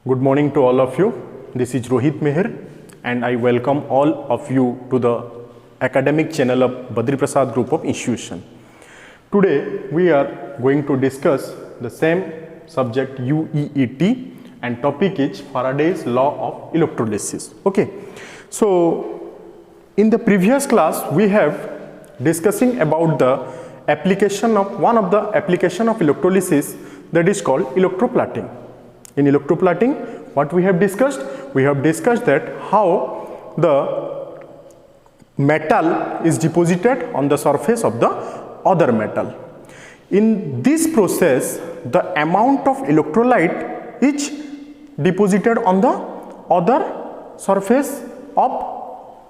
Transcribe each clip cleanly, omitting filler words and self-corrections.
Good morning to all of you. This is Rohit Meher and I welcome all of you to the academic channel of Badri Prasad Group of Institution. Today we are going to discuss the same subject UEET and topic is Faraday's law of electrolysis. Okay. So in the previous class we have discussing about the application of one of the application of electrolysis that is called electroplating. In electroplating, what we have discussed? We have discussed that how the metal is deposited on the surface of the other metal. In this process, the amount of electrolyte is deposited on the other surface of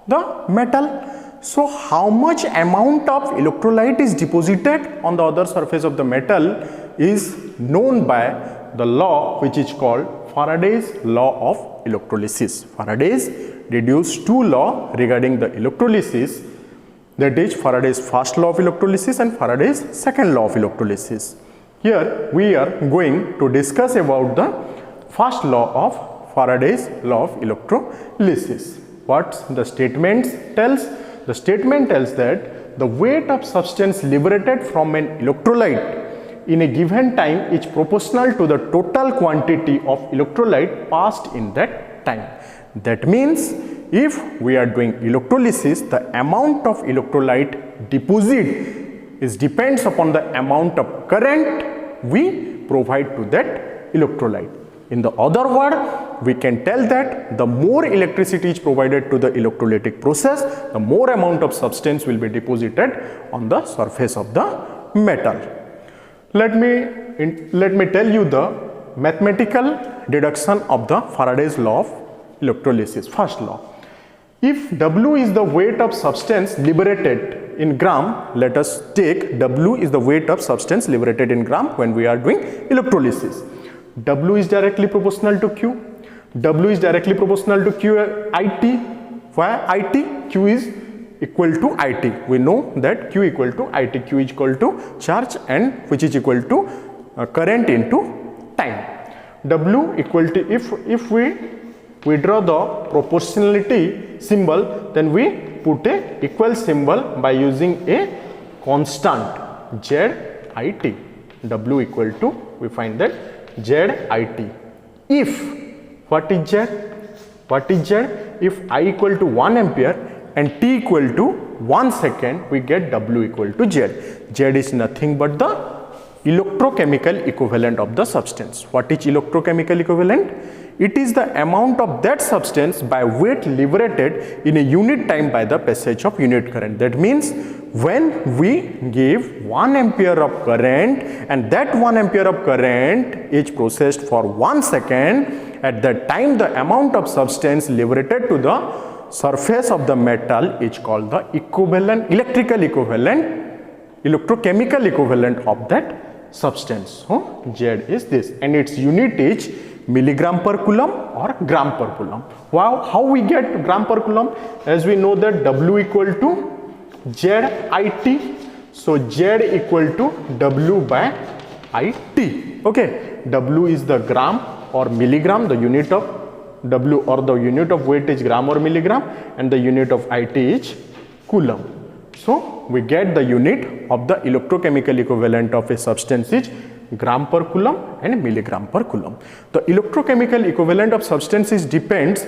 the metal. So, how much amount of electrolyte is deposited on the other surface of the metal is known by the law which is called Faraday's law of electrolysis. Faraday's deduced two laws regarding the electrolysis, that is Faraday's first law of electrolysis and Faraday's second law of electrolysis. Here we are going to discuss about the first law of Faraday's law of electrolysis. What the statement tells? The statement tells that the weight of substance liberated from an electrolyte in a given time is proportional to the total quantity of electrolyte passed in that time. That means if we are doing electrolysis, the amount of electrolyte deposit is depends upon the amount of current we provide to that electrolyte. In the other word, we can tell that the more electricity is provided to the electrolytic process, the more amount of substance will be deposited on the surface of the metal. Let me tell you the mathematical deduction of the Faraday's law of electrolysis. First law, if W is the weight of substance liberated in gram, let us take W is the weight of substance liberated in gram when we are doing electrolysis. W is directly proportional to Q. W is directly proportional to Q IT. Why IT? Q is equal to IT. We know that Q equal to IT. Q is equal to charge and which is equal to current into time. W equal to, if we draw the proportionality symbol, then we put a equal symbol by using a constant ZIT. W equal to, we find that ZIT. If, what is Z? What is Z? If I equal to 1 ampere and T equal to 1 second, we get W equal to Z. Z is nothing but the electrochemical equivalent of the substance. What is electrochemical equivalent? It is the amount of that substance by weight liberated in a unit time by the passage of unit current. That means when we give 1 ampere of current and that 1 ampere of current is processed for 1 second, at that time the amount of substance liberated to the surface of the metal is called the equivalent, electrical equivalent, electrochemical equivalent of that substance. So, Z is this and its unit is milligram per coulomb or gram per coulomb. Wow, how we get gram per coulomb? As we know that W equal to ZIT. So, Z equal to W by IT. Okay, W is the gram or milligram, the unit of W or the unit of weight is gram or milligram and the unit of IT is coulomb. So, we get the unit of the electrochemical equivalent of a substance is gram per coulomb and milligram per coulomb. The electrochemical equivalent of substances depends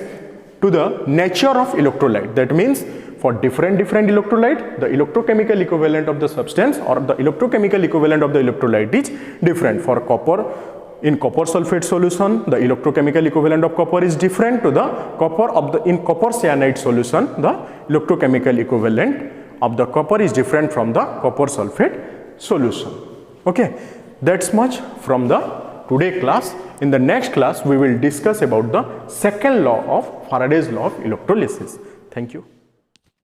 to the nature of electrolyte. That means for different electrolyte, the electrochemical equivalent of the substance or the electrochemical equivalent of the electrolyte is different. For copper, in copper sulfate solution, the electrochemical equivalent of copper is different to the copper of the, in copper cyanide solution, the electrochemical equivalent of the copper is different from the copper sulfate solution. Okay, that's much from the today class. In the next class, we will discuss about the second law of Faraday's law of electrolysis. Thank you.